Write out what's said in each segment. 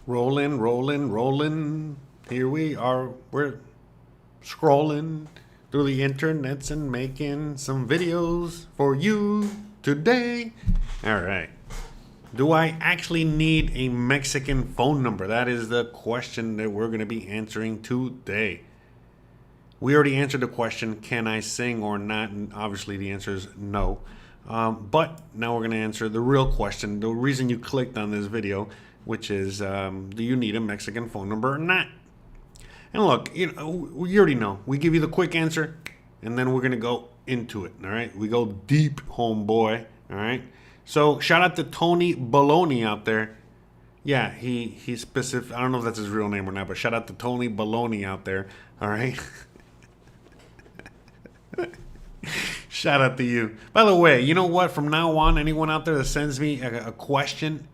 Rolling, rolling, rolling. Here we are. We're scrolling through the internets and making some videos for you today. All right. Do I actually need a Mexican phone number? That is the question that we're going to be answering today. We already answered the question, can I sing or not? And obviously the answer is no. But now we're going to answer the real question, the reason you clicked on this video, which is, do you need a Mexican phone number or not? And look, you already know. We give you the quick answer, and then we're going to go into it, all right? We go deep, homeboy, all right? So shout out to Tony Balone out there. Yeah, he's specific. I don't know if that's his real name or not, but shout out to Tony Balone out there, all right? Shout out to you. By the way, you know what? From now on, anyone out there that sends me a question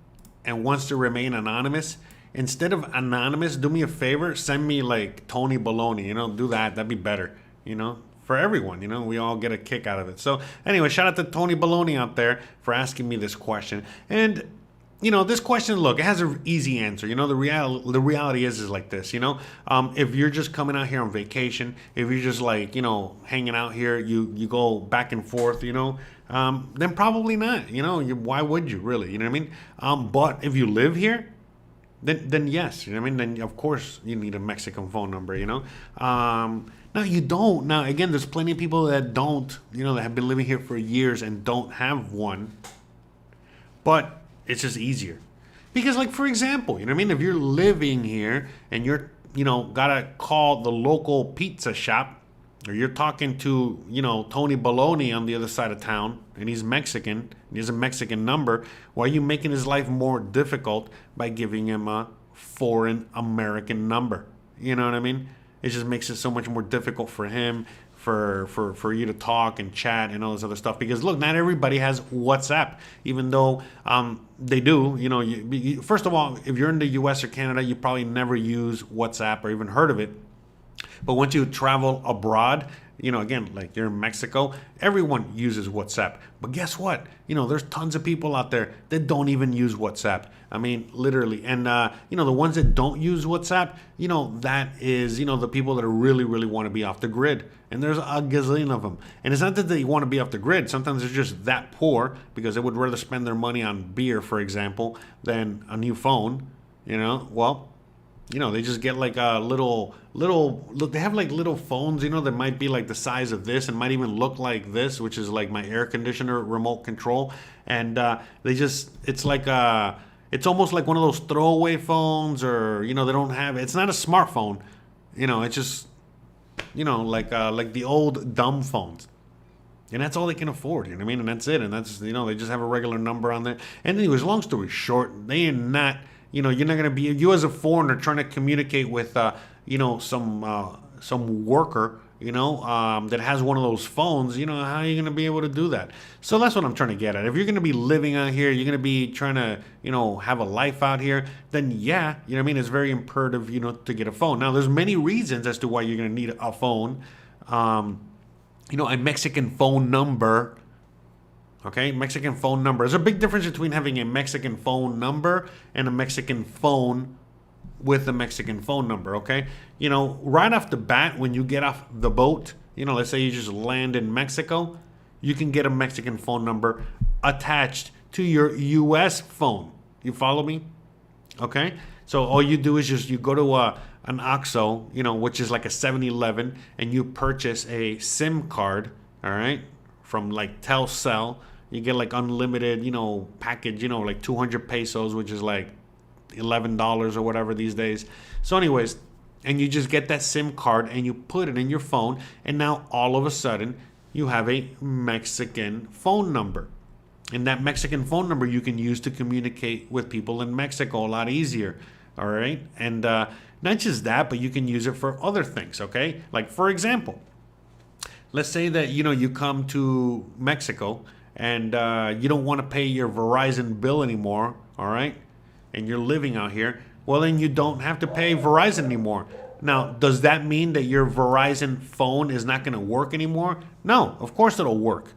and wants to remain anonymous, instead of anonymous, do me a favor, send me like Tony Balone, do that. That'd be better, for everyone, we all get a kick out of it. So anyway, shout out to Tony Balone out there for asking me this question. And this question, look, it has an easy answer. The reality is like this, if you're just coming out here on vacation, if you're just like, hanging out here, you go back and forth, then probably not, why would you really, you know what I mean? But if you live here, then yes, you know what I mean? Then of course you need a Mexican phone number, Now you don't. Now again, there's plenty of people that don't, that have been living here for years and don't have one. But it's just easier. Because like, for example, if you're living here and you're, gotta call the local pizza shop, or you're talking to, Tony Balone on the other side of town, and he's Mexican, and he has a Mexican number, why are you making his life more difficult by giving him a foreign American number? You know what I mean? It just makes it so much more difficult for him, for you to talk and chat and all this other stuff. Because look, not everybody has WhatsApp, even though they do. First of all, if you're in the US or Canada, you probably never use WhatsApp or even heard of it. But once you travel abroad, again, like you're in Mexico, everyone uses WhatsApp. But guess what? There's tons of people out there that don't even use WhatsApp. I mean, literally. And, the ones that don't use WhatsApp, that is, the people that really, really want to be off the grid. And there's a gazillion of them. And it's not that they want to be off the grid. Sometimes they're just that poor because they would rather spend their money on beer, for example, than a new phone. Well, they just get like a little, they have like little phones, that might be like the size of this and might even look like this, which is like my air conditioner remote control. And it's like, it's almost like one of those throwaway phones, or, they don't have, it's not a smartphone, it's just, like the old dumb phones. And that's all they can afford, you know what I mean? And that's it. And that's, they just have a regular number on there. And anyways, long story short, they are not, you're not going to be, you as a foreigner trying to communicate with, some worker, that has one of those phones, how are you going to be able to do that? So that's what I'm trying to get at. If you're going to be living out here, you're going to be trying to, have a life out here, then yeah, it's very imperative, to get a phone. Now, there's many reasons as to why you're going to need a phone. A Mexican phone number. Okay, Mexican phone number. There's a big difference between having a Mexican phone number and a Mexican phone with a Mexican phone number, okay? Right off the bat, when you get off the boat, let's say you just land in Mexico, you can get a Mexican phone number attached to your US phone. You follow me? Okay? So all you do is you go to an OXXO, which is like a 7-Eleven, and you purchase a SIM card, all right, from like Telcel. You get like unlimited, package, like 200 pesos, which is like $11 or whatever these days. So anyways, and you just get that SIM card and you put it in your phone, and now all of a sudden you have a Mexican phone number. And that Mexican phone number you can use to communicate with people in Mexico a lot easier. All right. And not just that, but you can use it for other things. Okay. Like, for example, let's say that, you come to Mexico and you don't want to pay your Verizon bill anymore. All right. And you're living out here. Well, then you don't have to pay Verizon anymore. Now, does that mean that your Verizon phone is not going to work anymore? No, of course it'll work.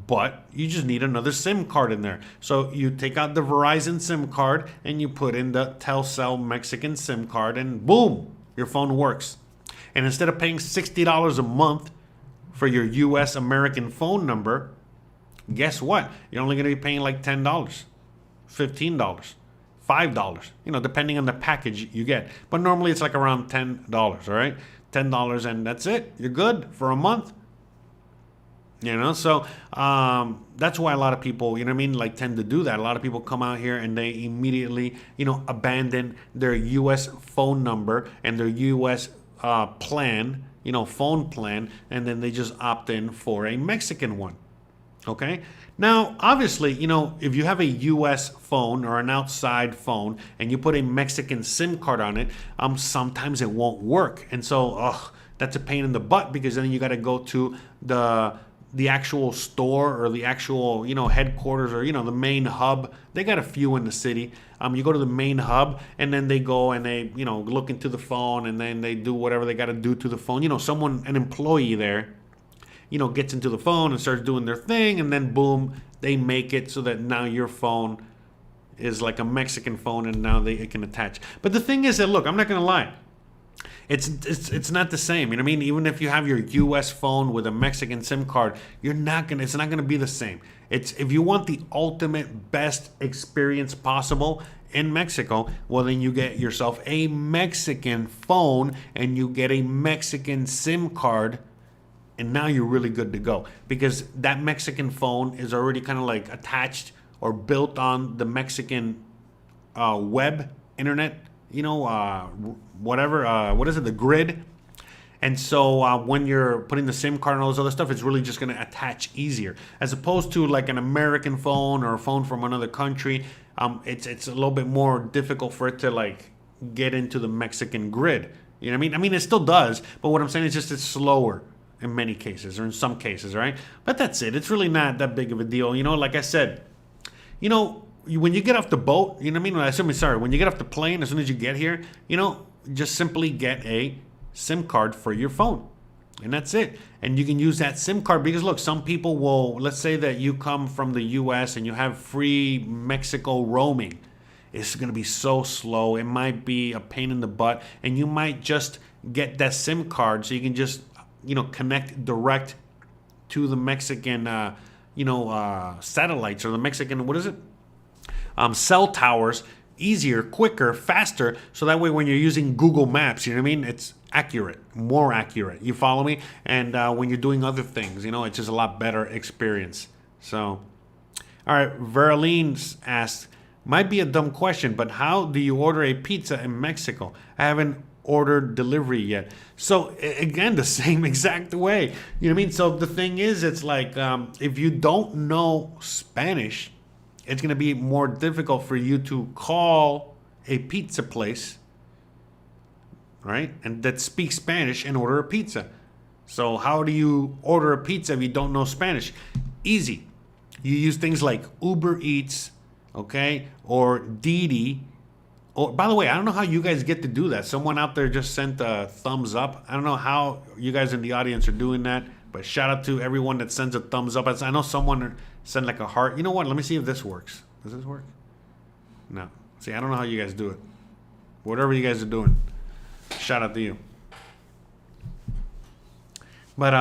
but you just need another SIM card in there. So you take out the Verizon SIM card and you put in the Telcel Mexican SIM card, and boom, your phone works. And instead of paying $60 a month for your US American phone number, guess what? You're only going to be paying like $10, $15, $5, depending on the package you get. But normally it's like around $10, all right? $10, and that's it. You're good for a month. So that's why a lot of people, like tend to do that. A lot of people come out here and they immediately, abandon their US phone number and their US plan, phone plan, and then they just opt in for a Mexican one. Okay. Now, obviously, if you have a US phone or an outside phone and you put a Mexican SIM card on it, sometimes it won't work. And so, that's a pain in the butt, because then you got to go to the actual store or the actual, headquarters, or, the main hub. They got a few in the city. You go to the main hub, and then they go and they, look into the phone, and then they do whatever they got to do to the phone. An employee there, gets into the phone and starts doing their thing, and then boom, they make it so that now your phone is like a Mexican phone, and now it can attach. But the thing is that, look, I'm not going to lie. It's not the same. Even if you have your US phone with a Mexican SIM card, it's not gonna be the same. If you want the ultimate best experience possible in Mexico, well, then you get yourself a Mexican phone and you get a Mexican SIM card, and now you're really good to go, because that Mexican phone is already kind of like attached or built on the Mexican web internet, the grid. And so when you're putting the SIM card and all this other stuff, it's really just going to attach easier, as opposed to like an American phone or a phone from another country. It's a little bit more difficult for it to like get into the Mexican grid. You know what I mean? It still does, but what I'm saying is just it's slower in many cases, or in some cases, right? But that's it. It's really not that big of a deal. Like I said, when you get off the boat, when you get off the plane, as soon as you get here, just simply get a SIM card for your phone. And that's it. And you can use that SIM card because, look, some people will, let's say that you come from the US and you have free Mexico roaming. It's going to be so slow. It might be a pain in the butt. And you might just get that SIM card so you can just, connect direct to the Mexican, satellites, or the Mexican, what is it? Cell towers, easier, quicker, faster. So that way when you're using Google Maps, it's accurate, more accurate. You follow me? And when you're doing other things, it's just a lot better experience. So, all right, Verline asks, might be a dumb question, but how do you order a pizza in Mexico? I haven't ordered delivery yet. So again, the same exact way. So the thing is, it's like if you don't know Spanish, it's going to be more difficult for you to call a pizza place, right? And that speaks Spanish and order a pizza. So how do you order a pizza if you don't know Spanish? Easy. You use things like Uber Eats, okay, or Didi. Oh, by the way, I don't know how you guys get to do that. Someone out there just sent a thumbs up. I don't know how you guys in the audience are doing that, but shout out to everyone that sends a thumbs up. I know someone sent like a heart. You know what? Let me see if this works. Does this work? No. See, I don't know how you guys do it. Whatever you guys are doing, shout out to you. But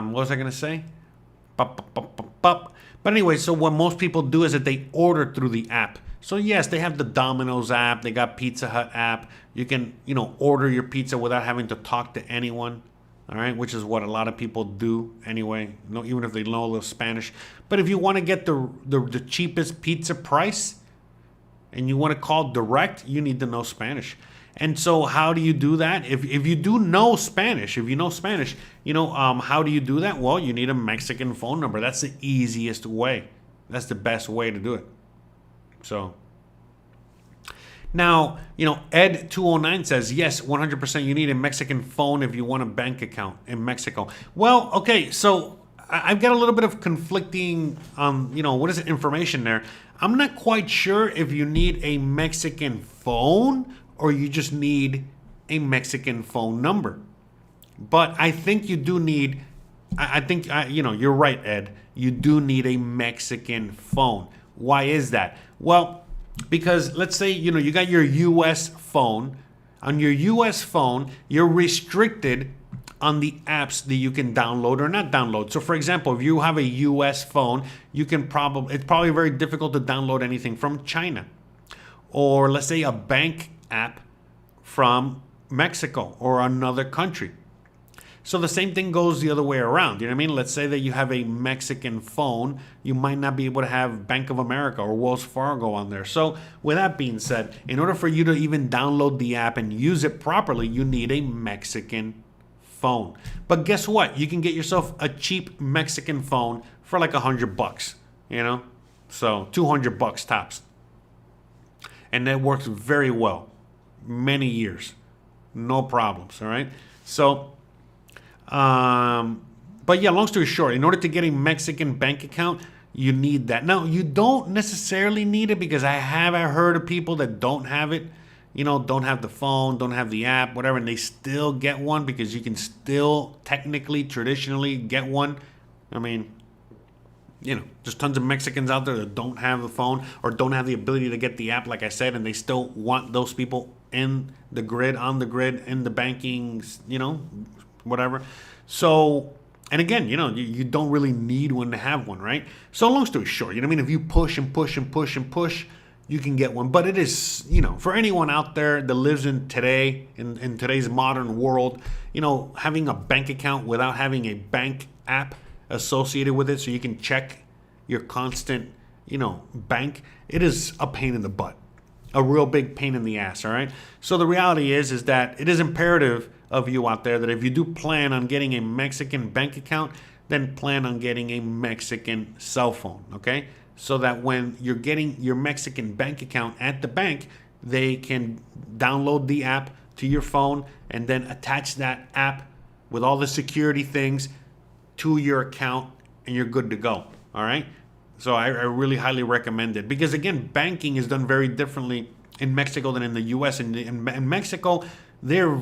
what was I gonna say? But anyway, so what most people do is that they order through the app. So yes, they have the Domino's app, they got Pizza Hut app. You can, order your pizza without having to talk to anyone. All right, which is what a lot of people do anyway, even if they know a little Spanish. But if you want to get the cheapest pizza price and you want to call direct, you need to know Spanish. And so how do you do that? If you do know Spanish, how do you do that? Well, you need a Mexican phone number. That's the easiest way. That's the best way to do it. So now, Ed209 says, yes, 100% you need a Mexican phone if you want a bank account in Mexico. Well, okay, so I've got a little bit of conflicting, information there. I'm not quite sure if you need a Mexican phone or you just need a Mexican phone number. But I think you do need, you're right, Ed. you do need a Mexican phone. Why is that? Well, because let's say, you got your US phone. On your US phone, you're restricted on the apps that you can download or not download. So for example, if you have a US phone, it's probably very difficult to download anything from China. Or let's say a bank app from Mexico or another country. So the same thing goes the other way around. You know what I mean? Let's say that you have a Mexican phone, you might not be able to have Bank of America or Wells Fargo on there. So with that being said, in order for you to even download the app and use it properly, you need a Mexican phone. But guess what? You can get yourself a cheap Mexican phone for like $100, So $200 tops. And that works very well. Many years. No problems, all right? So but yeah, long story short, in order to get a Mexican bank account, you need that. Now, you don't necessarily need it because I heard of people that don't have it, don't have the phone, don't have the app, whatever, and they still get one because you can still technically, traditionally get one. I mean, there's tons of Mexicans out there that don't have the phone or don't have the ability to get the app, like I said, and they still want those people in the grid, on the grid, in the banking, whatever. So, and again, you don't really need one to have one, right? So long story short, if you push and push and push and push, you can get one. But it is, for anyone out there that lives in today's modern world, having a bank account without having a bank app associated with it so you can check your constant, bank, it is a pain in the butt. A real big pain in the ass, all right? So the reality is that it is imperative of you out there that if you do plan on getting a Mexican bank account, then plan on getting a Mexican cell phone, okay? So that when you're getting your Mexican bank account at the bank, they can download the app to your phone and then attach that app with all the security things to your account and you're good to go, all right? So I really highly recommend it because, again, banking is done very differently in Mexico than in the U.S. In Mexico, they're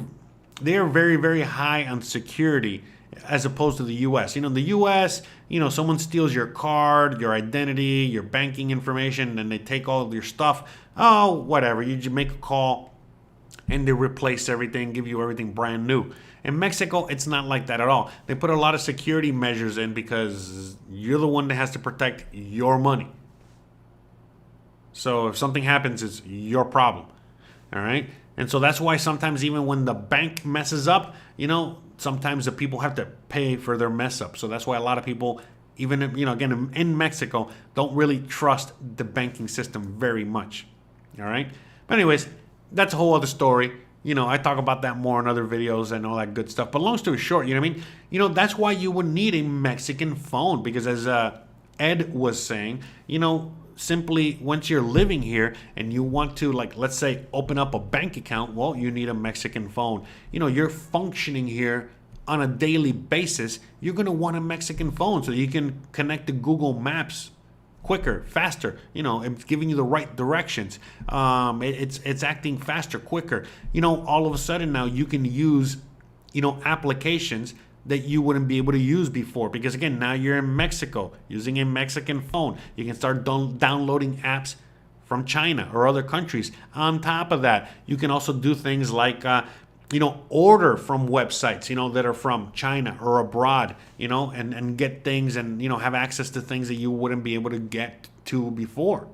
very, very high on security as opposed to the U.S. The U.S., someone steals your card, your identity, your banking information, and they take all of your stuff. Oh, whatever. You just make a call, and they replace everything, give you everything brand new. In Mexico, it's not like that at all. They put a lot of security measures in because you're the one that has to protect your money. So if something happens, it's your problem. All right? And so that's why sometimes even when the bank messes up, sometimes the people have to pay for their mess up. So that's why a lot of people, even, again, in Mexico, don't really trust the banking system very much. All right? But anyways, that's a whole other story. I talk about that more in other videos and all that good stuff. But long story short, that's why you would need a Mexican phone. Because as Ed was saying, simply once you're living here and you want to, like, let's say, open up a bank account, well, you need a Mexican phone. You're functioning here on a daily basis. You're going to want a Mexican phone so you can connect to Google Maps quicker, faster. It's giving you the right directions. It's acting faster, quicker. All of a sudden now you can use, applications that you wouldn't be able to use before because, again, now you're in Mexico using a Mexican phone. You can start downloading apps from China or other countries. On top of that, you can also do things like order from websites, that are from China or abroad, and get things and, have access to things that you wouldn't be able to get to before.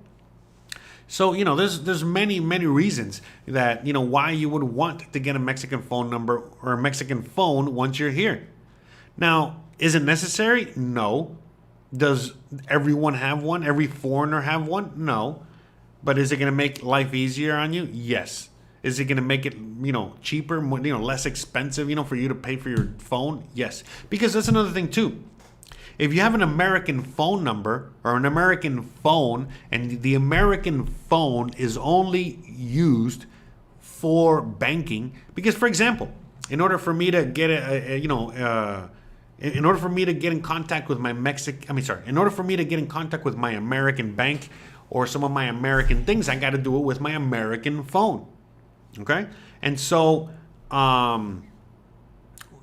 So, there's many, many reasons that, why you would want to get a Mexican phone number or a Mexican phone once you're here. Now, is it necessary? No. Does everyone have one? Every foreigner have one? No. But is it going to make life easier on you? Yes. Is it going to make it, cheaper, less expensive, for you to pay for your phone? Yes. Because that's another thing too. If you have an American phone number or an American phone and the American phone is only used for banking, because, for example, in order for me to get in order for me to get in contact with my in order for me to get in contact with my American bank or some of my American things, I got to do it with my American phone. Okay? And so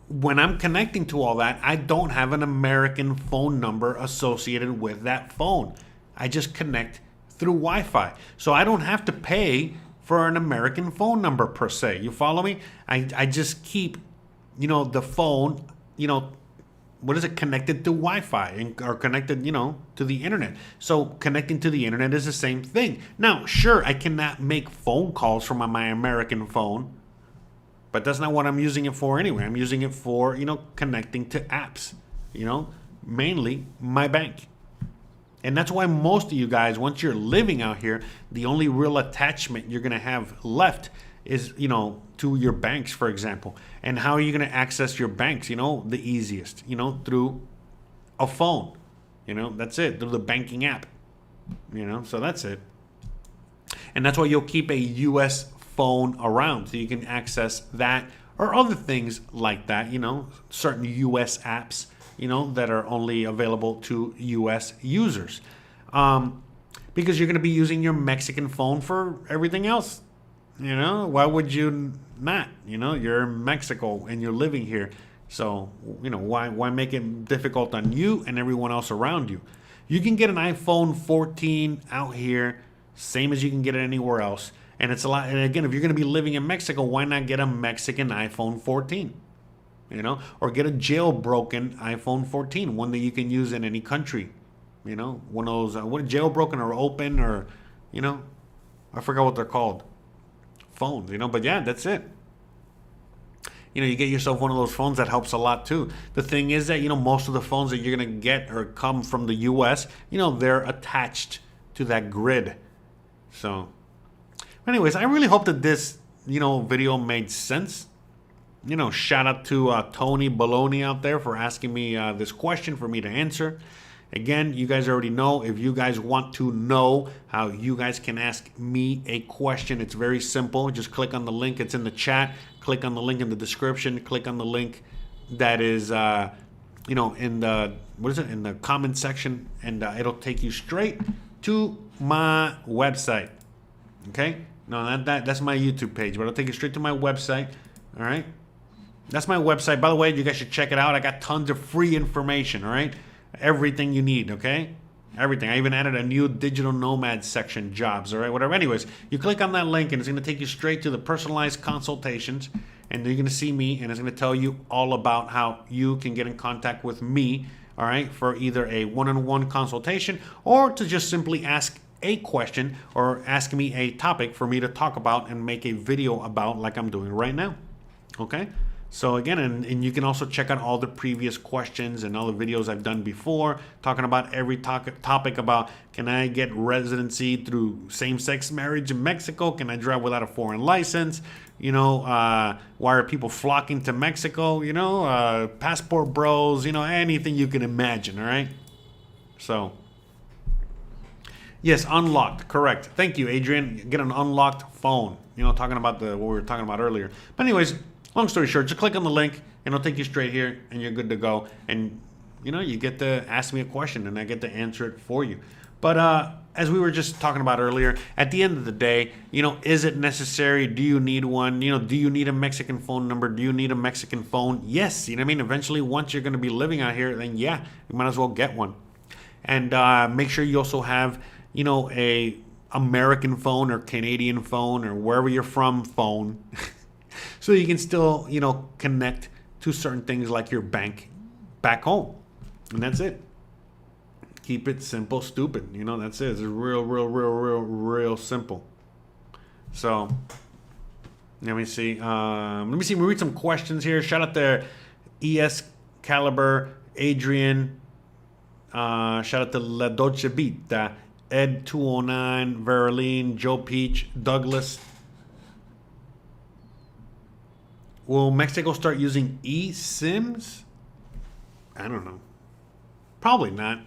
when I'm connecting to all that, I don't have an American phone number associated with that phone. I just connect through Wi-Fi. So I don't have to pay for an American phone number per se. You follow me? I just keep, the phone, what is it, connected to Wi-Fi or connected, to the internet. So connecting to the internet is the same thing. Now, sure, I cannot make phone calls from my American phone, but that's not what I'm using it for anyway. I'm using it for, connecting to apps, mainly my bank. And that's why most of you guys, once you're living out here, the only real attachment you're going to have left is, to your banks, for example. And how are you going to access your banks? The easiest, through a phone. That's it, through the banking app. So that's it. And that's why you'll keep a U.S. phone around so you can access that or other things like that, certain U.S. apps, that are only available to U.S. users. Because you're going to be using your Mexican phone for everything else. Why would you not? You're in Mexico and you're living here. So, why make it difficult on you and everyone else around you? You can get an iPhone 14 out here, same as you can get it anywhere else. And it's a lot. And again, if you're going to be living in Mexico, why not get a Mexican iPhone 14? Or get a jailbroken iPhone 14, one that you can use in any country. One of those, what, jailbroken or open or, I forgot what they're called. Phones, but yeah, that's it. You get yourself one of those phones, that helps a lot too. The thing is that, most of the phones that you're going to get or come from the US, they're attached to that grid. So, anyways, I really hope that this, video made sense. Shout out to Tony Balone out there for asking me this question for me to answer. Again, you guys already know, if you guys want to know how you guys can ask me a question, it's very simple. Just click on the link. It's in the chat. Click on the link in the description. Click on the link that is, in the, in the comment section, and it'll take you straight to my website. Okay? No, that's my YouTube page, but it'll take you straight to my website. All right? That's my website. By the way, you guys should check it out. I got tons of free information, all right? Everything you need, okay? Everything. I even added a new digital nomad section, jobs, all right? Whatever. Anyways, you click on that link and it's going to take you straight to the personalized consultations, and you're going to see me, and it's going to tell you all about how you can get in contact with me, all right, for either a one-on-one consultation or to just simply ask a question or ask me a topic for me to talk about and make a video about, like I'm doing right now, okay? So again, and you can also check out all the previous questions and all the videos I've done before, talking about every topic about, can I get residency through same-sex marriage in Mexico? Can I drive without a foreign license? Why are people flocking to Mexico? Passport bros, anything you can imagine, all right? So, yes, unlocked, correct. Thank you, Adrian. Get an unlocked phone, talking about what we were talking about earlier. But anyways, long story short, just click on the link and it'll take you straight here and you're good to go. And, you get to ask me a question and I get to answer it for you. But as we were just talking about earlier, at the end of the day, is it necessary? Do you need one? Do you need a Mexican phone number? Do you need a Mexican phone? Yes. Eventually, once you're going to be living out here, then yeah, you might as well get one. And make sure you also have, a American phone or Canadian phone or wherever you're from phone. So you can still, connect to certain things like your bank back home. And that's it. Keep it simple, stupid. That's it. It's real simple. So, let me see. We read some questions here. Shout out to ES Caliber, Adrian. Shout out to La Dolce Vita, Ed209, Veroline, Joe Peach, Douglas. Will Mexico start using eSIMs? I don't know. Probably not.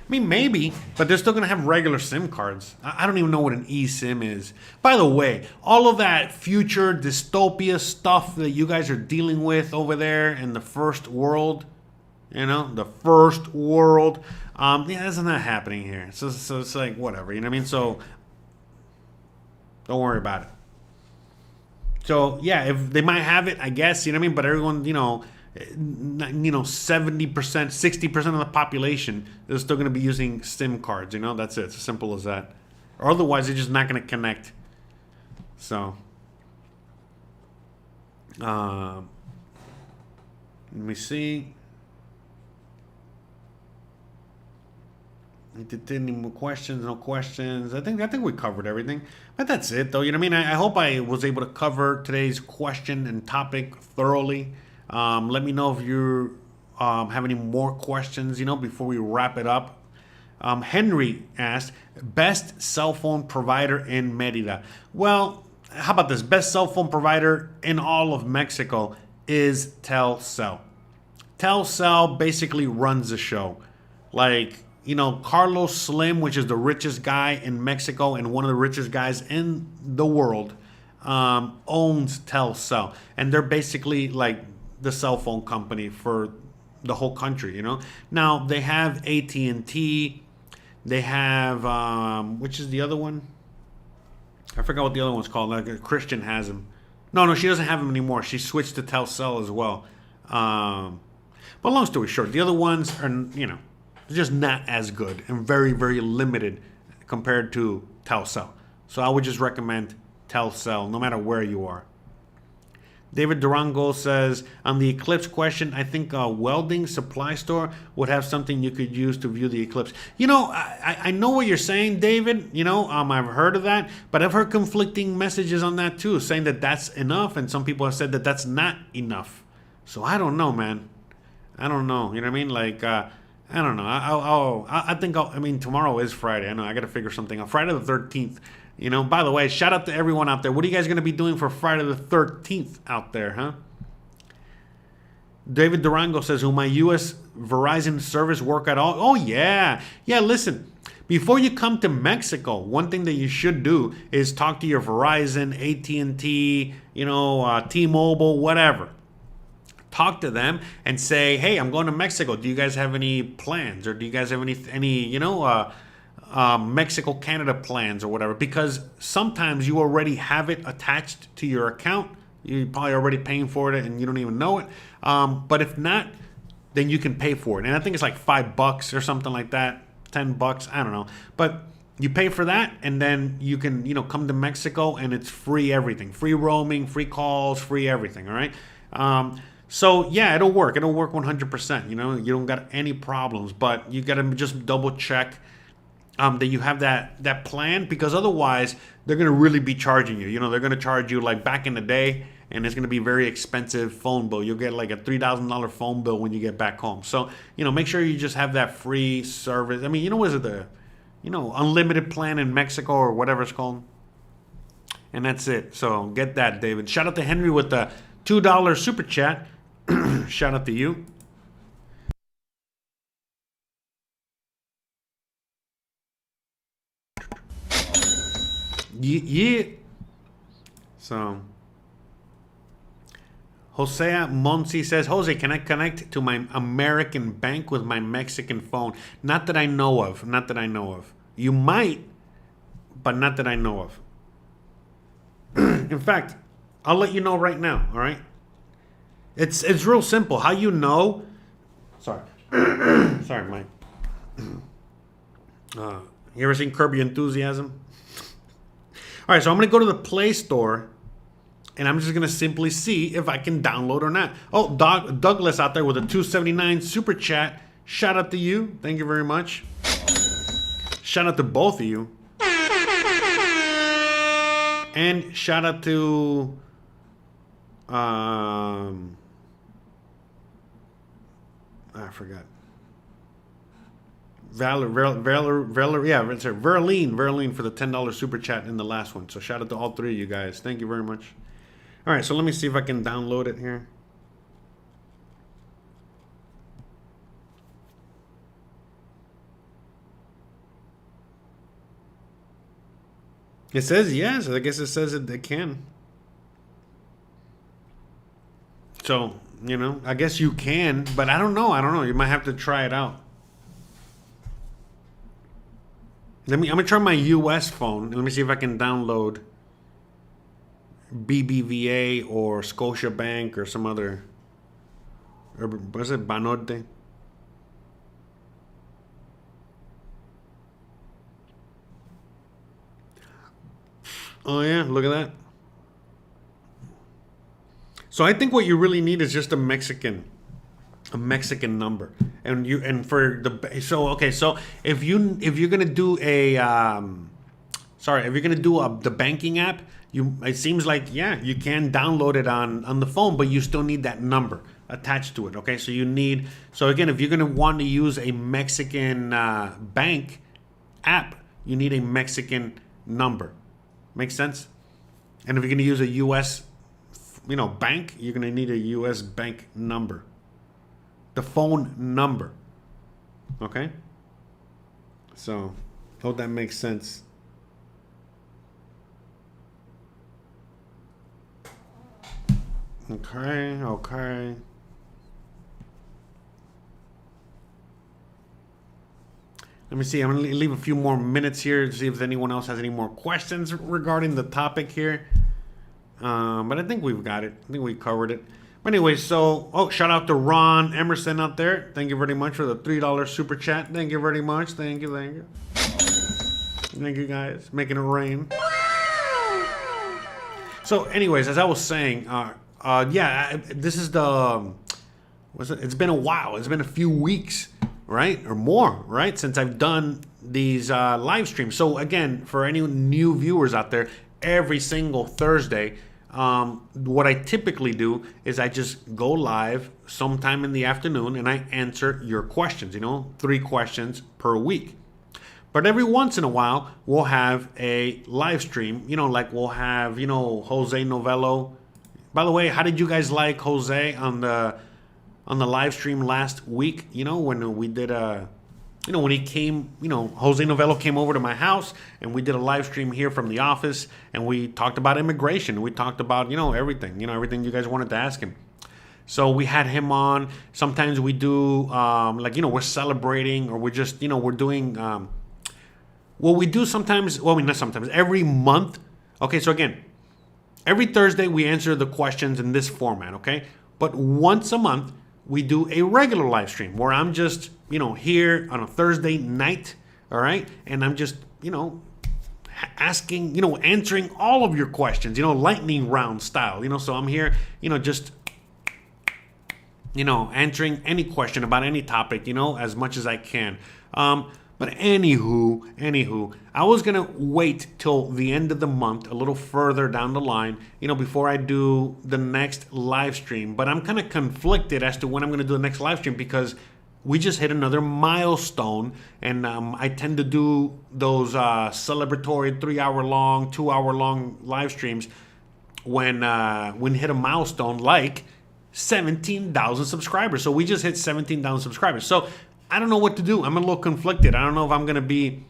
Maybe, but they're still going to have regular SIM cards. I don't even know what an eSIM is. By the way, all of that future dystopia stuff that you guys are dealing with over there in the first world, the first world, that's not happening here. So it's like, whatever, So don't worry about it. So yeah, if they might have it, I guess, you know what I mean. But everyone, 70%, 60% of the population is still going to be using SIM cards. That's it. It's as simple as that. Or otherwise, they're just not going to connect. So, let me see. Any more questions? No questions. I think we covered everything. But that's it, though. You know what I mean? I hope I was able to cover today's question and topic thoroughly. Let me know if you have any more questions, before we wrap it up. Henry asked, best cell phone provider in Merida. Well, how about this? Best cell phone provider in all of Mexico is Telcel. Telcel basically runs the show. Like, Carlos Slim, which is the richest guy in Mexico and one of the richest guys in the world, owns Telcel. And they're basically like the cell phone company for the whole country, Now, they have AT&T. They have, which is the other one? I forgot what the other one's called. Like Christian has them. No, she doesn't have them anymore. She switched to Telcel as well. But long story short, the other ones are, they're just not as good and very, very limited compared to Telcel. So I would just recommend Telcel no matter where you are. David Durango says, on the eclipse question, I think a welding supply store would have something you could use to view the eclipse. I know what you're saying, David. I've heard of that, but I've heard conflicting messages on that too, saying that that's enough, and some people have said that that's not enough. So I don't know, man. I don't know. You know what I mean? Like, I don't know. I think tomorrow is Friday. I know I got to figure something out. Friday the 13th. By the way, shout out to everyone out there. What are you guys going to be doing for Friday the 13th out there, huh? David Durango says, will my U.S. Verizon service work at all? Oh, yeah. Yeah, listen. Before you come to Mexico, one thing that you should do is talk to your Verizon, AT&T, T-Mobile, whatever. Talk to them and say, hey, I'm going to Mexico. Do you guys have any plans? Or do you guys have any Mexico, Canada plans or whatever? Because sometimes you already have it attached to your account. You're probably already paying for it and you don't even know it. But if not, then you can pay for it. And I think it's like $5 or something like that, $10. I don't know. But you pay for that and then you can, come to Mexico and it's free everything. Free roaming, free calls, free everything, all right? So yeah, it'll work. It'll work 100%. You don't got any problems, but you got to just double check that you have that plan, because otherwise they're going to really be charging you. They're going to charge you like back in the day, and it's going to be very expensive phone bill. You'll get like a $3,000 phone bill when you get back home. So, make sure you just have that free service. Was it the, unlimited plan in Mexico or whatever it's called? And that's it. So get that, David. Shout out to Henry with the $2 super chat. Shout out to you. Yeah. So, Jose Monsi says, Jose, can I connect to my American bank with my Mexican phone? Not that I know of. Not that I know of. You might, but not that I know of. In fact, I'll let you know right now, all right? It's real simple. How you know... Sorry. Sorry, Mike. You ever seen Curb Your Enthusiasm? All right, so I'm going to go to the Play Store, and I'm just going to simply see if I can download or not. Oh, Douglas out there with a $2.79 super chat. Shout out to you. Thank you very much. Shout out to both of you. And shout out to... I forgot. Verlene for the $10 super chat in the last one. So shout out to all three of you guys. Thank you very much. All right, so let me see if I can download it here. It says yes. I guess it says it can. So, I guess you can, but I don't know. You might have to try it out. I'm going to try my US phone. Let me see if I can download BBVA or Scotiabank or some other, or was it Banorte? Oh yeah, look at that. So I think what you really need is just a Mexican number, and for the so if you're gonna do a if you're gonna do the banking app, it seems like you can download it on the phone, but you still need that number attached to it. Okay, so again, if you're gonna want to use a Mexican bank app, you need a Mexican number. Makes sense? And if you're gonna use a U.S. bank, you're gonna need a U.S. bank number. The phone number. Okay? So, hope that makes sense. Okay. Let me see. I'm going to leave a few more minutes here to see if anyone else has any more questions regarding the topic here. But I think we've got it. I think we covered it. But anyway, so, shout out to Ron Emerson out there. Thank you very much for the $3 super chat. Thank you very much. Thank you. Thank you, guys. Making it rain. So, anyways, as I was saying, this is it's been a while. It's been a few weeks, right? Or more, right? Since I've done these live streams. So, again, for any new viewers out there, every single Thursday, what I typically do is I just go live sometime in the afternoon and I answer your questions, 3 questions per week. But every once in a while, we'll have a live stream, like we'll have, José Novelo. By the way, how did you guys like José on the live stream last week? When we did when he came, José Novelo came over to my house and we did a live stream here from the office and we talked about immigration. We talked about, everything, everything you guys wanted to ask him. So we had him on. Sometimes we do, we're celebrating, or we're just, we're doing, we do sometimes, not sometimes, every month. Okay, so again, every Thursday we answer the questions in this format, okay? But once a month, we do a regular live stream where I'm just, here on a Thursday night, all right? And I'm just, asking, answering all of your questions, lightning round style, so I'm here, just, answering any question about any topic, as much as I can. But anywho, I was going to wait till the end of the month, a little further down the line, before I do the next live stream. But I'm kind of conflicted as to when I'm going to do the next live stream because we just hit another milestone. And I tend to do those celebratory 3-hour-long, 2-hour-long live streams when hit a milestone like 17,000 subscribers. So we just hit 17,000 subscribers. So I don't know what to do. I'm a little conflicted. I don't know if I'm going to be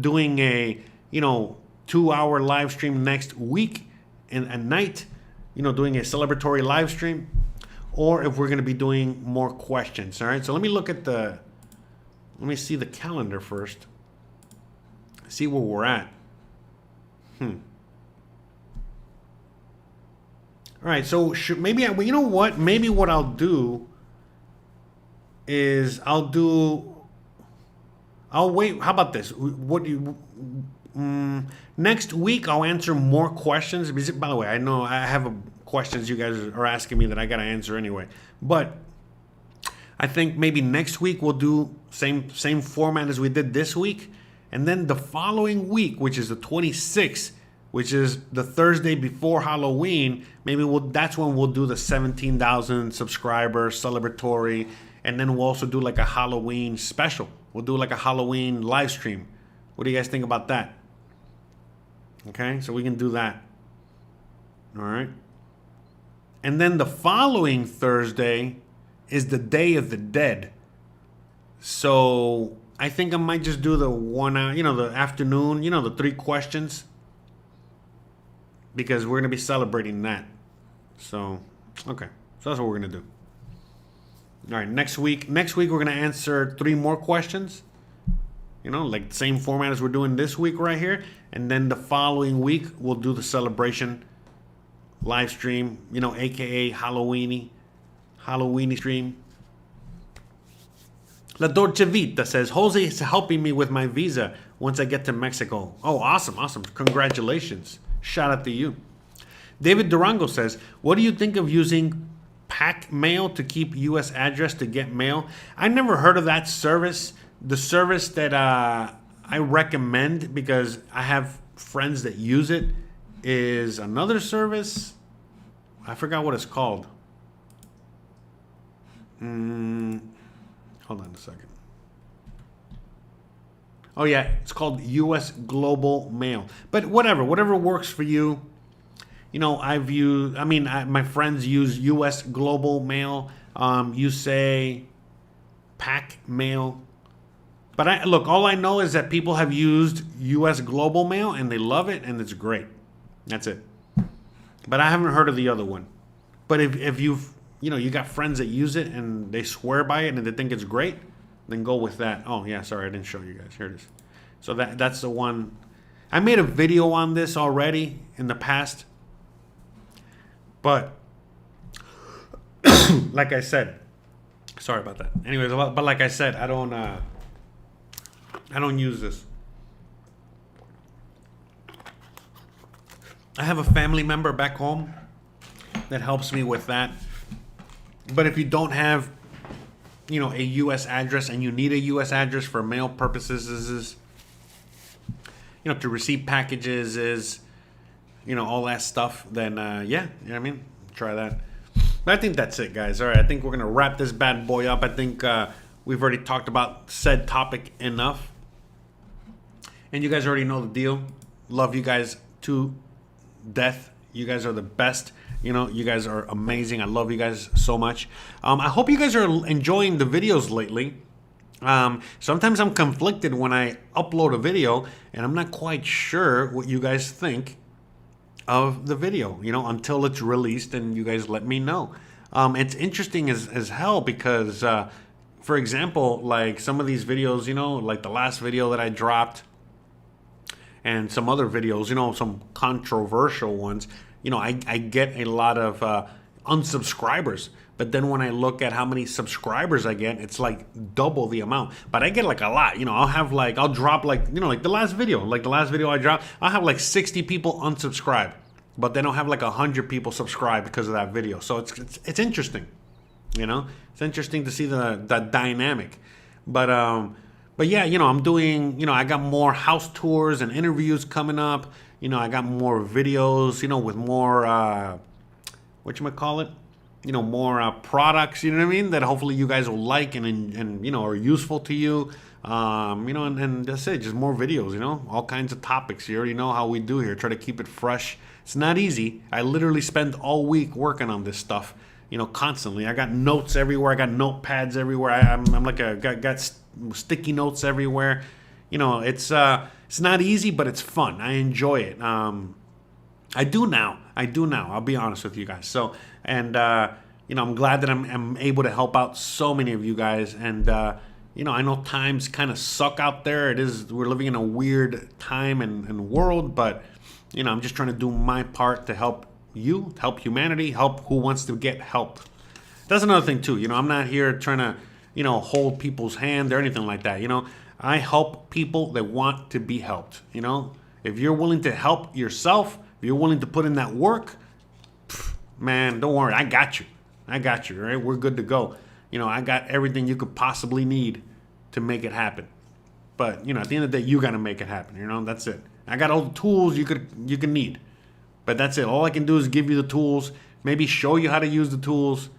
doing a, 2-hour live stream next week at night, doing a celebratory live stream, or if we're going to be doing more questions. All right. So let me see the calendar first. See where we're at. All right. So maybe maybe what I'll do is I'll wait. How about this? Next week I'll answer more questions. By the way, I know I have questions you guys are asking me that I gotta answer anyway. But I think maybe next week we'll do same format as we did this week, and then the following week, which is the 26th, which is the Thursday before Halloween, that's when we'll do the 17,000 subscriber celebratory. And then we'll also do like a Halloween special. We'll do like a Halloween live stream. What do you guys think about that? Okay, so we can do that. All right. And then the following Thursday is the Day of the Dead. So I think I might just do the 1 hour, the afternoon, the 3 questions. Because we're going to be celebrating that. So, okay. So that's what we're going to do. All right, next week we're going to answer 3 more questions. Like the same format as we're doing this week right here. And then the following week, we'll do the celebration live stream, you know, aka Halloweeny stream. La Dolce Vita says, Jose is helping me with my visa once I get to Mexico. Oh, awesome. Congratulations. Shout out to you. David Durango says, what do you think of using Pack Mail to keep U.S. address to get mail? I never heard of that service. The service that I recommend, because I have friends that use it, is another service. I forgot what it's called. Hold on a second. Oh yeah, it's called U.S. Global Mail. But whatever works for you. You know, my friends use U.S. Global Mail. You say Pack Mail. But look, all I know is that people have used U.S. Global Mail and they love it and it's great. That's it. But I haven't heard of the other one. But if you've, you know, you got friends that use it and they swear by it and they think it's great, then go with that. Oh yeah, sorry, I didn't show you guys. Here it is. So that's the one. I made a video on this already in the past. But like I said, sorry about that. Anyways, but like I said, I don't use this. I have a family member back home that helps me with that. But if you don't have, you know, a U.S. address and you need a U.S. address for mail purposes, you know, to receive packages, you know, all that stuff, then yeah, you know what I mean? Try that. But I think that's it, guys. All right, I think we're going to wrap this bad boy up. I think we've already talked about said topic enough. And you guys already know the deal. Love you guys to death. You guys are the best. You know, you guys are amazing. I love you guys so much. I hope you guys are enjoying the videos lately. Sometimes I'm conflicted when I upload a video and I'm not quite sure what you guys think of the video, you know, until it's released and you guys let me know. It's interesting as hell because, for example, like some of these videos, you know, like the last video that I dropped and some other videos, you know, some controversial ones, you know, I get a lot of unsubscribers. But then when I look at how many subscribers I get, it's like double the amount. But I get like a lot. You know, I'll drop like, you know, like the last video I dropped, I'll have like 60 people unsubscribe. But then I'll have like 100 people subscribe because of that video. So it's interesting. You know, it's interesting to see that dynamic. But yeah, you know, I'm doing, you know, I got more house tours and interviews coming up. You know, I got more videos, you know, with more, whatchamacallit? You know, more products, you know what I mean, that hopefully you guys will like and you know, are useful to you. You know, and that's it, just more videos, you know, all kinds of topics. You already know how we do here, try to keep it fresh. It's not easy. I literally spend all week working on this stuff, you know, constantly. I got notes everywhere. I got notepads everywhere. I'm like got sticky notes everywhere. You know, it's not easy, but it's fun. I enjoy it. I do now. I'll be honest with you guys. So, and, you know, I'm glad that I'm able to help out so many of you guys. And, you know, I know times kind of suck out there. We're living in a weird time and world, but, you know, I'm just trying to do my part to help you, help humanity, help who wants to get help. That's another thing too. You know, I'm not here trying to, you know, hold people's hand or anything like that. You know, I help people that want to be helped. You know, if you're willing to help yourself, if you're willing to put in that work, man, don't worry. I got you. All right? We're good to go. You know, I got everything you could possibly need to make it happen. But, you know, at the end of the day, you got to make it happen. You know, that's it. I got all the tools you can need. But that's it. All I can do is give you the tools, maybe show you how to use the tools.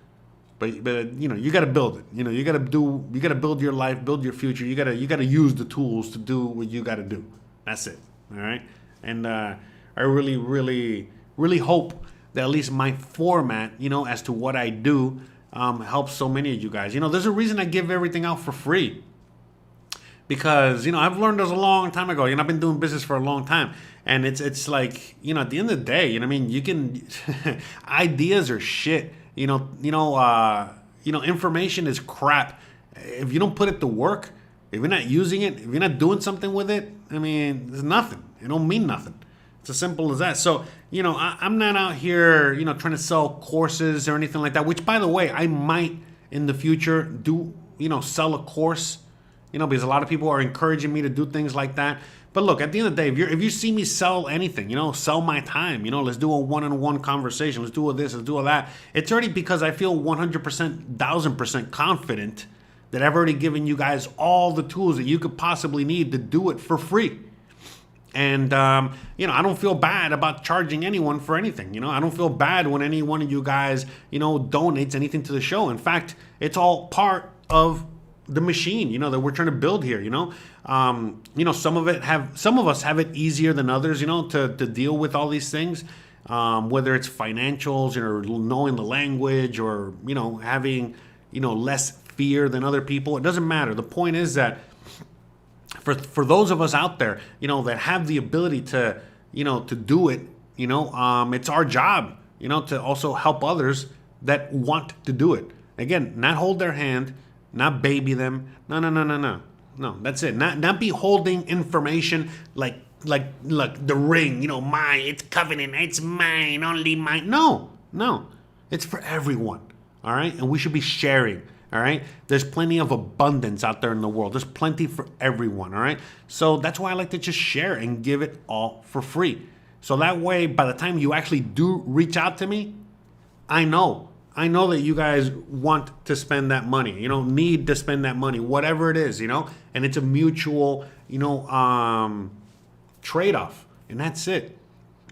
But you know, you got to build it. You know, you got to build your life, build your future. You got to use the tools to do what you got to do. That's it. All right? And I really, really, really hope that at least my format, you know, as to what I do, helps so many of you guys. You know, there's a reason I give everything out for free. Because, you know, I've learned this a long time ago. You know, I've been doing business for a long time. And it's like, you know, at the end of the day, you know what I mean? You can, ideas are shit. You know, information is crap. If you don't put it to work, if you're not using it, if you're not doing something with it, I mean, there's nothing. It don't mean nothing. It's as simple as that. So, I'm not out here, trying to sell courses or anything like that, which, by the way, I might in the future do, sell a course, because a lot of people are encouraging me to do things like that. But look, at the end of the day, if you see me sell anything, sell my time, let's do a one-on-one conversation, let's do all this, let's do all that. It's already because I feel 100%, 1000% confident that I've already given you guys all the tools that you could possibly need to do it for free. And, I don't feel bad about charging anyone for anything. I don't feel bad when any one of you guys, donates anything to the show. In fact, it's all part of the machine, that we're trying to build here, some of us have it easier than others, to deal with all these things, whether it's financials or knowing the language or, having, less fear than other people. It doesn't matter. The point is that for those of us out there, that have the ability to, to do it, it's our job, to also help others that want to do it. Again, not hold their hand, not baby them. No, that's it. Not be holding information like the ring, mine, it's covenant, it's mine, only mine. No, it's for everyone. All right. And we should be sharing. All right. There's plenty of abundance out there in the world. There's plenty for everyone. All right. So that's why I like to just share and give it all for free. So that way, by the time you actually do reach out to me, I know that you guys want to spend that money, need to spend that money, whatever it is, and it's a mutual, trade-off. And that's it.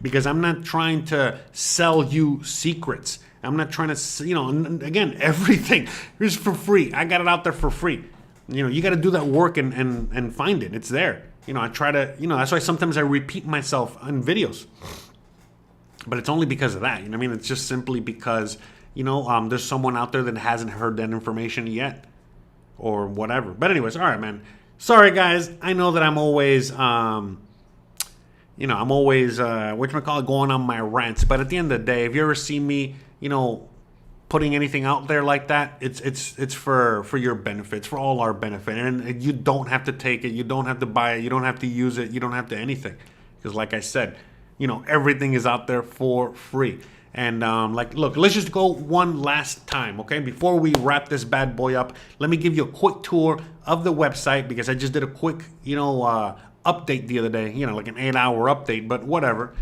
Because I'm not trying to sell you secrets. I'm not trying to, again, everything is for free. I got it out there for free. You got to do that work and find it. It's there. I try to, that's why sometimes I repeat myself on videos. But it's only because of that. It's just simply because, there's someone out there that hasn't heard that information yet or whatever. But anyways, all right, man. Sorry, guys. I know that I'm always, going on my rants. But at the end of the day, if you ever see me, putting anything out there like that, it's for your benefit. It's for all our benefit. And you don't have to take it. You don't have to buy it. You don't have to use it. You don't have to anything. Because like I said, everything is out there for free. And look, let's just go one last time, okay? Before we wrap this bad boy up, let me give you a quick tour of the website because I just did a quick, update the other day, like an 8-hour update, but whatever.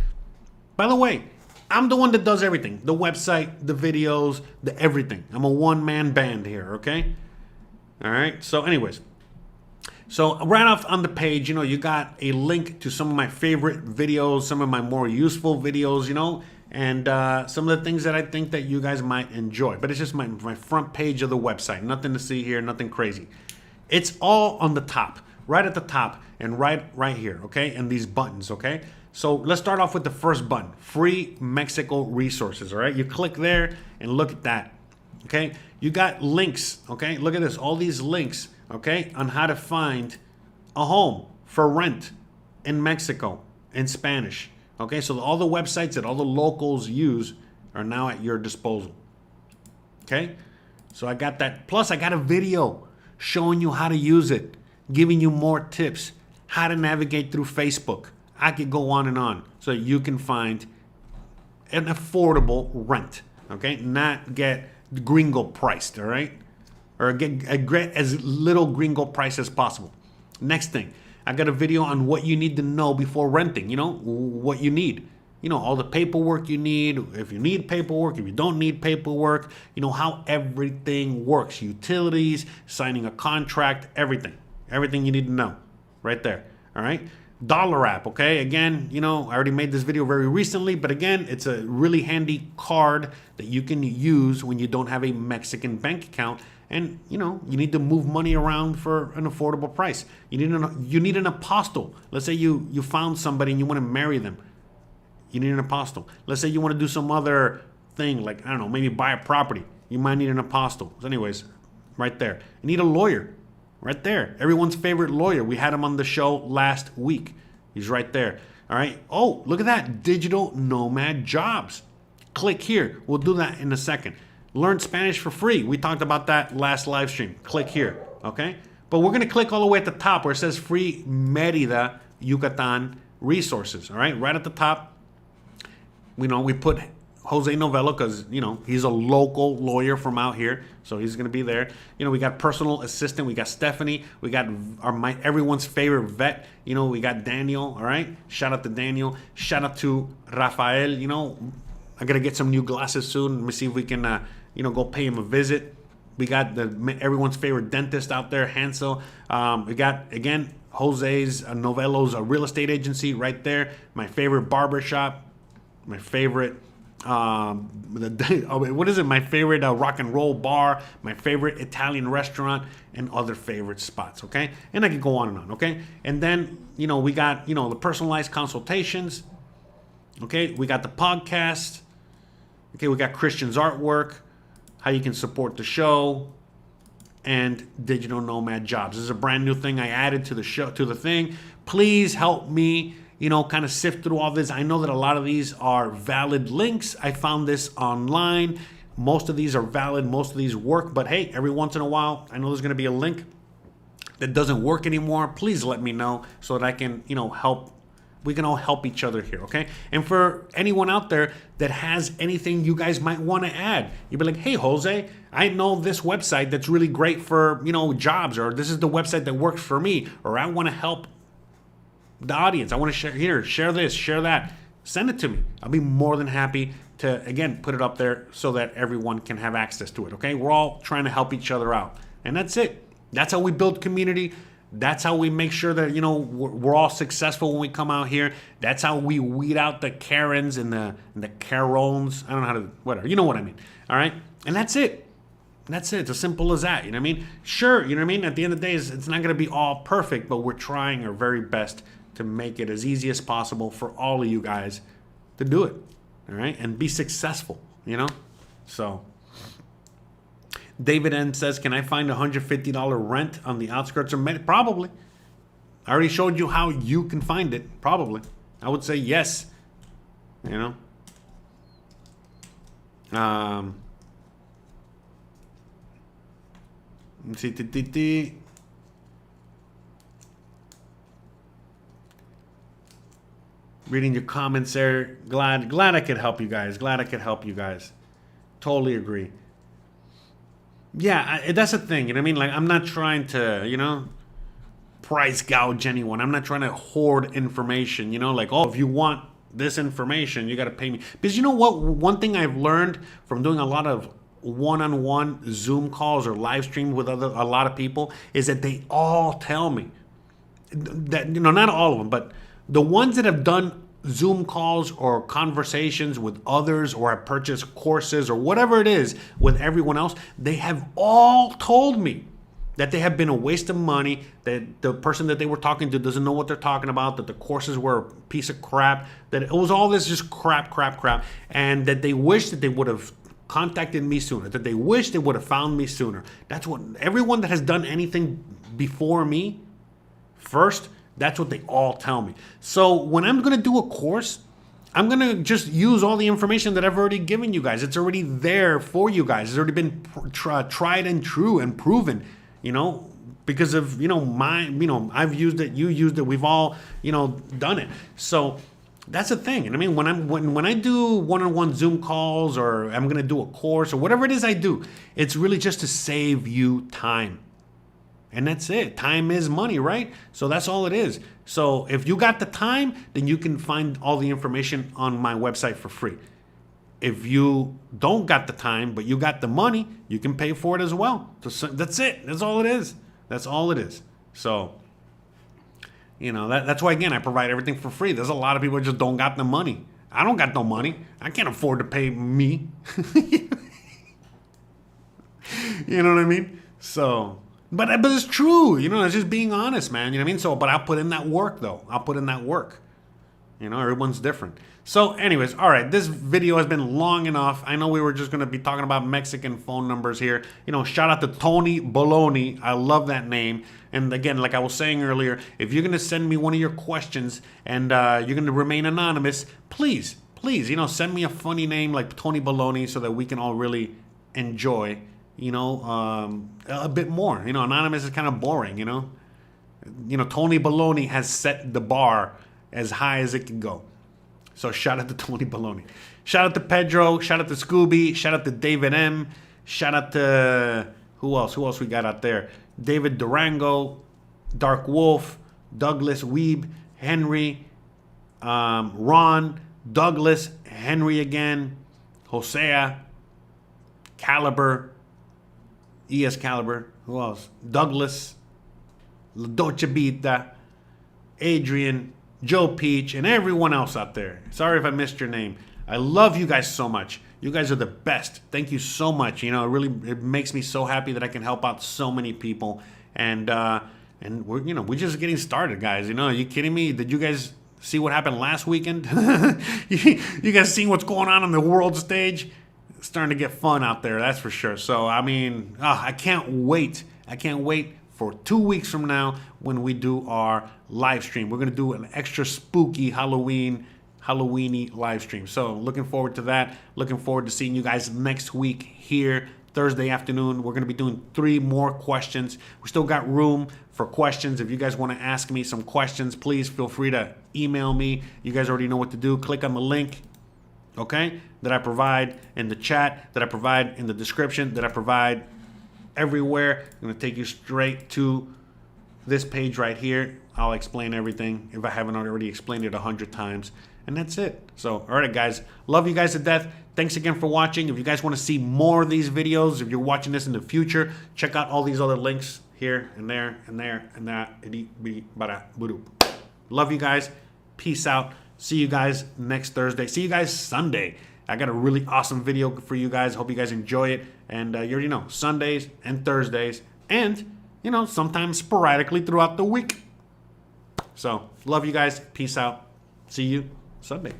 By the way, I'm the one that does everything. The website, the videos, the everything. I'm a one-man band here, okay? All right, so anyways. So right off on the page, you got a link to some of my favorite videos, some of my more useful videos, and some of the things that I think that you guys might enjoy. But it's just my front page of the website. Nothing to see here, nothing crazy. It's all on the top, right at the top, and right here, okay? And these buttons, okay? So let's start off with the first button, Free Mexico Resources, all right? You click there and look at that, okay? You got links, okay? Look at this, all these links, okay, on how to find a home for rent in Mexico in Spanish. Okay, so all the websites that all the locals use are now at your disposal. Okay, so I got that. Plus, I got a video showing you how to use it, giving you more tips, how to navigate through Facebook. I could go on and on so you can find an affordable rent. Okay, not get gringo priced, all right? Or get as little gringo price as possible. Next thing. I got a video on what you need to know before renting, what you need. All the paperwork you need, if you need paperwork, if you don't need paperwork, how everything works. Utilities, signing a contract, everything. Everything you need to know right there, all right? Dollar app, okay? Again, I already made this video very recently, but again, it's a really handy card that you can use when you don't have a Mexican bank account. And, you need to move money around for an affordable price. You need an apostle. Let's say you found somebody and you want to marry them. You need an apostle. Let's say you want to do some other thing, like, I don't know, maybe buy a property. You might need an apostle. So anyways, right there. You need a lawyer. Right there. Everyone's favorite lawyer. We had him on the show last week. He's right there. All right. Oh, look at that. Digital nomad jobs. Click here. We'll do that in a second. Learn Spanish for free. We talked about that last live stream. Click here, okay? But we're going to click all the way at the top where it says Free Mérida, Yucatan resources. All right, right at the top, we put José Novelo because he's a local lawyer from out here, so he's gonna be there. We got personal assistant, we got Stephanie, we got everyone's favorite vet. We got Daniel. All right, shout out to Daniel. Shout out to Rafael. I gotta get some new glasses soon. Let me see if we can go pay him a visit. We got everyone's favorite dentist out there, Hansel. We got again Jose's Novelo's a real estate agency right there. My favorite barber shop. My favorite what is it? My favorite rock and roll bar, my favorite Italian restaurant, and other favorite spots. Okay, and I could go on and on. Okay, and then we got the personalized consultations. Okay, we got the podcast. Okay, we got Christian's artwork, how you can support the show, and digital nomad jobs. This is a brand new thing I added to the show, to the thing. Please help me kind of sift through all this. I know that a lot of these are valid links. I found this online. Most of these are valid. Most of these work. But hey, every once in a while, I know there's going to be a link that doesn't work anymore. Please let me know so that I can, help. We can all help each other here, okay? And for anyone out there that has anything you guys might want to add, you'd be like, hey, Jose, I know this website that's really great for, jobs, or this is the website that works for me, or I want to help the audience. I want to share this, share that. Send it to me. I'll be more than happy to, again, put it up there so that everyone can have access to it, okay? We're all trying to help each other out. And that's it. That's how we build community. That's how we make sure that, we're all successful when we come out here. That's how we weed out the Karens and the Carones. I don't know how to, whatever. You know what I mean. All right? And that's it. That's it. It's as simple as that. You know what I mean? Sure, you know what I mean? At the end of the day, it's not going to be all perfect, but we're trying our very best to make it as easy as possible for all of you guys to do it. All right? And be successful, So David N says, can I find $150 rent on the outskirts of Med? Probably. I already showed you how you can find it. Probably. I would say yes. Let's see. Reading your comments there. Glad I could help you guys. Totally agree. Yeah, that's the thing. Like, I'm not trying to, price gouge anyone. I'm not trying to hoard information. Like, oh, if you want this information, you got to pay me. Because you know what? One thing I've learned from doing a lot of one-on-one Zoom calls or live streams with a lot of people is that they all tell me that, not all of them, but the ones that have done Zoom calls or conversations with others, or have purchased courses or whatever it is with everyone else, they have all told me that they have been a waste of money, that the person that they were talking to doesn't know what they're talking about, that the courses were a piece of crap, that it was all this just crap, and that they wish that they would have contacted me sooner, that they wish they would have found me sooner. That's what everyone that has done anything before me first, that's what they all tell me. So when I'm going to do a course, I'm going to just use all the information that I've already given you guys. It's already there for you guys. It's already been tried and true and proven, because of, I've used it, you used it, we've all, done it. So that's the thing. And when I do one-on-one Zoom calls, or I'm going to do a course, or whatever it is I do, it's really just to save you time. And that's it. Time is money, right? So that's all it is. So if you got the time, then you can find all the information on my website for free. If you don't got the time, but you got the money, you can pay for it as well. So that's it. That's all it is. That's all it is. So, that's why, again, I provide everything for free. There's a lot of people that just don't got the money. I don't got no money. I can't afford to pay me. You know what I mean? So... But it's true, it's just being honest, man. You know what I mean? So, but I'll put in that work, though. Everyone's different. So, anyways, all right. This video has been long enough. I know we were just going to be talking about Mexican phone numbers here. Shout out to Tony Balone. I love that name. And again, like I was saying earlier, if you're going to send me one of your questions and you're going to remain anonymous, please, send me a funny name like Tony Balone so that we can all really enjoy a bit more. Anonymous is kind of boring, Tony Balone has set the bar as high as it can go. So shout out to Tony Balone. Shout out to Pedro. Shout out to Scooby. Shout out to David M. Shout out to, who else? Who else we got out there? David Durango, Dark Wolf, Douglas Weeb, Henry, Ron, Douglas, Henry again, José, Caliber, ES Caliber, who else? Douglas, La Dolce Vita, Adrian, Joe Peach, and everyone else out there. Sorry if I missed your name. I love you guys so much. You guys are the best. Thank you so much. You know, it makes me so happy that I can help out so many people. And we're just getting started, guys. You know, are you kidding me? Did you guys see what happened last weekend? You guys seen what's going on the world stage? It's starting to get fun out there, that's for sure. So, I mean, I can't wait. I can't wait for 2 weeks from now when we do our live stream. We're going to do an extra spooky Halloweeny live stream. So looking forward to that. Looking forward to seeing you guys next week here, Thursday afternoon. We're going to be doing 3 more questions. We still got room for questions. If you guys want to ask me some questions, please feel free to email me. You guys already know what to do. Click on the link, okay, that I provide in the chat, that I provide in the description, that I provide everywhere. I'm going to take you straight to this page right here. I'll explain everything if I haven't already explained it 100 times. And that's it. So, all right, guys. Love you guys to death. Thanks again for watching. If you guys want to see more of these videos, if you're watching this in the future, check out all these other links here and there and there and that. Love you guys. Peace out. See you guys next Thursday. See you guys Sunday. I got a really awesome video for you guys. Hope you guys enjoy it. And you already know, Sundays and Thursdays. And, you know, sometimes sporadically throughout the week. So, love you guys. Peace out. See you Sunday.